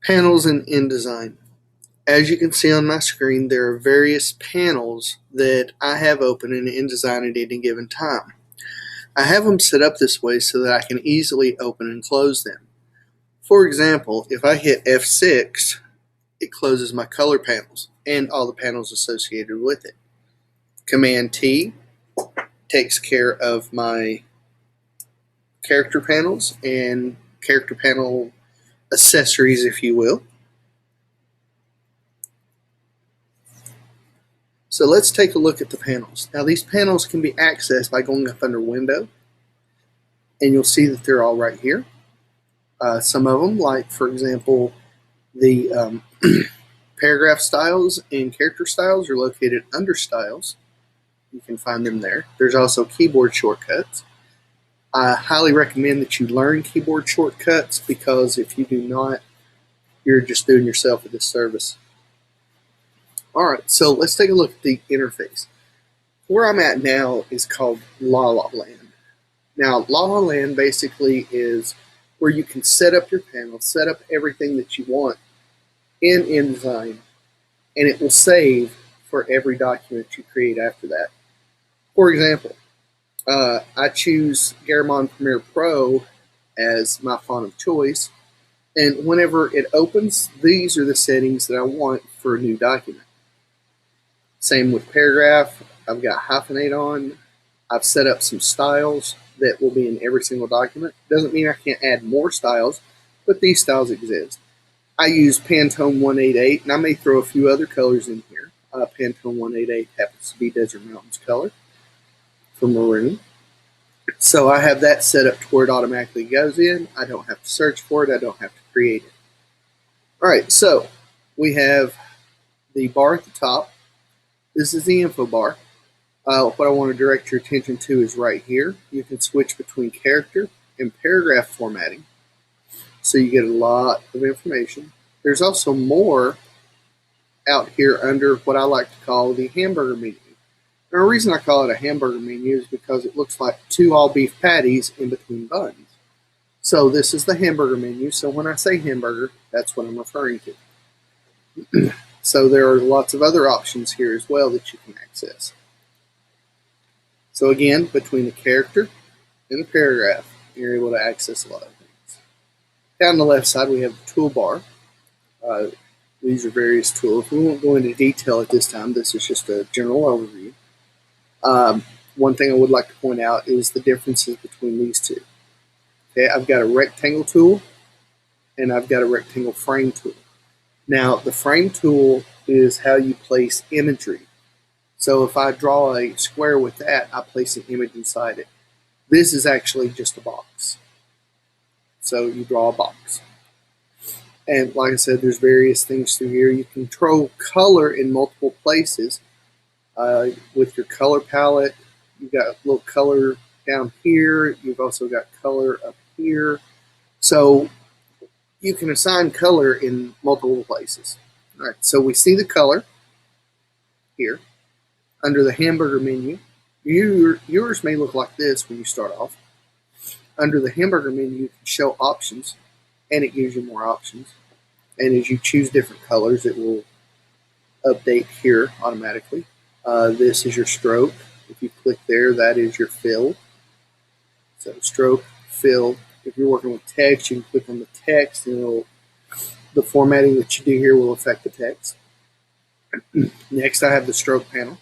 Panels in InDesign. As you can see on my screen, there are various panels that I have open in InDesign at any given time. I have them set up this way so that I can easily open and close them. For example, if I hit F6, it closes my color panels and all the panels associated with it. Command T takes care of my character panels and character panel accessories, if you will. So let's take a look at the panels. Now these panels can be accessed by going up under Window, and you'll see that they're all right here. Some of them, like for example, the paragraph styles and character styles, are located under Styles. You can find them there. There's also keyboard shortcuts. I highly recommend that you learn keyboard shortcuts, because if you do not, you're just doing yourself a disservice. Alright, so let's take a look at the interface. Where I'm at now is called La La Land. Now, La La Land basically is where you can set up your panel, set up everything that you want in InDesign, and it will save for every document you create after that. For example, I choose Garamond Premiere Pro as my font of choice, and whenever it opens, these are the settings that I want for a new document. Same with paragraph. I've got hyphenate on. I've set up some styles that will be in every single document. Doesn't mean I can't add more styles, but these styles exist. I use Pantone 188, and I may throw a few other colors in here. Pantone 188 happens to be Desert Mountains color for maroon. So I have that set up to where it automatically goes in. I don't have to search for it. I don't have to create it. Alright, so we have the bar at the top. This is the info bar. What I want to direct your attention to is right here. You can switch between character and paragraph formatting, so you get a lot of information. There's also more out here under what I like to call the hamburger menu. Now, the reason I call it a hamburger menu is because it looks like two all-beef patties in between buns. So this is the hamburger menu. So when I say hamburger, that's what I'm referring to. So there are lots of other options here as well that you can access. So again, between the character and the paragraph, you're able to access a lot of things. Down the left side, we have the toolbar. These are various tools. We won't go into detail at this time. This is just a general overview. One thing I would like to point out is the differences between these two. Okay, I've got a rectangle tool and I've got a rectangle frame tool. Now, the frame tool is how you place imagery. So if I draw a square with that, I place an image inside it. This is actually just a box. So you draw a box. And like I said, there's various things through here. You control color in multiple places. With your color palette, you've got a little color down here. You've also got color up here. So you can assign color in multiple places. All right, so we see the color here under the hamburger menu. Yours may look like this when you start off. Under the hamburger menu, you can show options, and it gives you more options. And as you choose different colors, it will update here automatically. This is your stroke. If you click there, that is your fill. So stroke, fill. If you're working with text, you can click on the text, and the formatting that you do here will affect the text. Next, I have the stroke panel.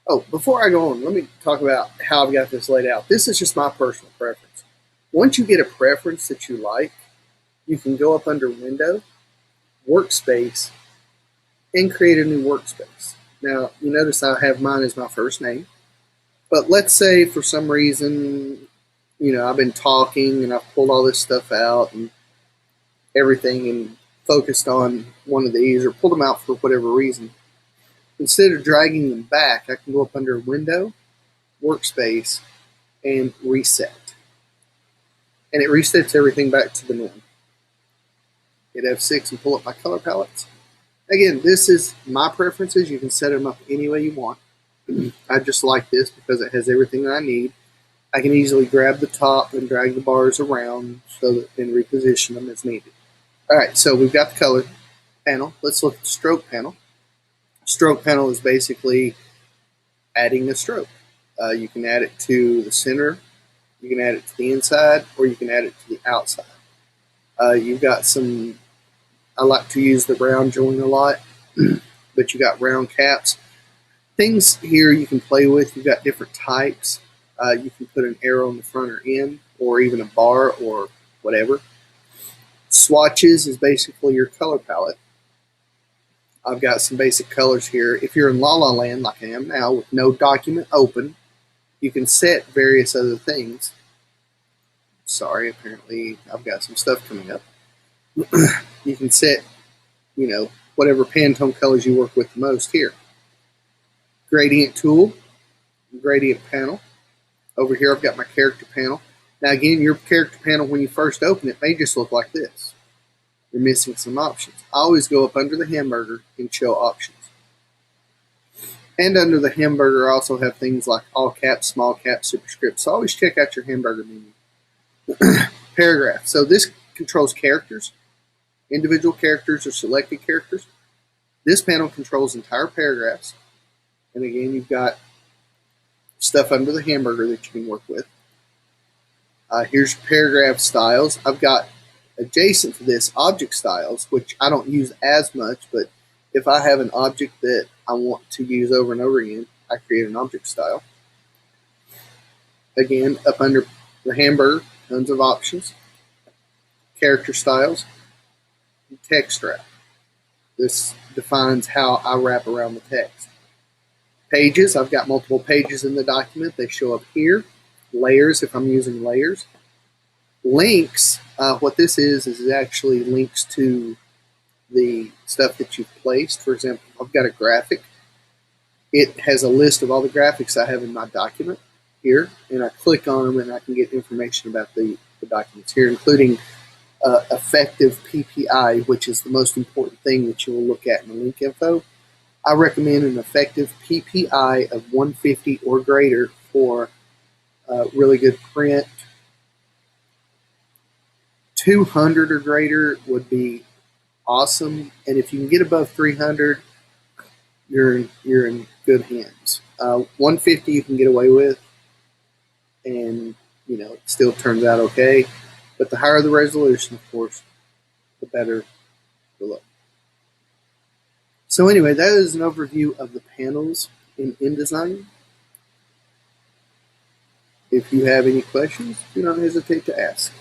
Oh, before I go on, let me talk about how I've got this laid out. This is just my personal preference. Once you get a preference that you like, you can go up under Window, Workspace, and create a new workspace. Now, you notice I have mine as my first name. But let's say for some reason, I've been talking and I've pulled all this stuff out and everything and focused on one of these or pulled them out for whatever reason. Instead of dragging them back, I can go up under Window, Workspace, and Reset. And it resets everything back to the norm. Hit F6 and pull up my color palettes. Again, this is my preferences. You can set them up any way you want. I just like this because it has everything that I need. I can easily grab the top and drag the bars around and reposition them as needed. All right, so we've got the color panel. Let's look at the stroke panel. Stroke panel is basically adding a stroke. You can add it to the center, you can add it to the inside, or you can add it to the outside. You've got some, I like to use the round join a lot, but you got round caps. Things here you can play with. You've got different types. You can put an arrow in the front or end, or even a bar or whatever. Swatches is basically your color palette. I've got some basic colors here. If you're in La La Land, like I am now, with no document open, you can set various other things. Sorry, apparently I've got some stuff coming up. You can set, whatever Pantone colors you work with the most here. Gradient tool, gradient panel. Over here I've got my character panel. Now again, your character panel, when you first open it, may just look like this. You're missing some options. I always go up under the hamburger and show options. And under the hamburger, I also have things like all caps, small caps, superscript. So always check out your hamburger menu. Paragraph. So this controls characters, individual characters or selected characters. This panel controls entire paragraphs. And again, you've got stuff under the hamburger that you can work with. Here's paragraph styles. I've got adjacent to this object styles, which I don't use as much, but if I have an object that I want to use over and over again, I create an object style. Again, up under the hamburger, tons of options. Character styles, text wrap. This defines how I wrap around the text. Pages, I've got multiple pages in the document. They show up here. Layers, if I'm using layers. Links, what this is actually links to the stuff that you've placed. For example, I've got a graphic. It has a list of all the graphics I have in my document here, and I click on them and I can get information about the documents here, including effective PPI, which is the most important thing that you will look at in the link info. I recommend an effective PPI of 150 or greater for really good print. 200 or greater would be awesome, and if you can get above 300, you're in good hands. 150 you can get away with, and it still turns out okay. But the higher the resolution, of course, the better the look. So anyway, that is an overview of the panels in InDesign. If you have any questions, do not hesitate to ask.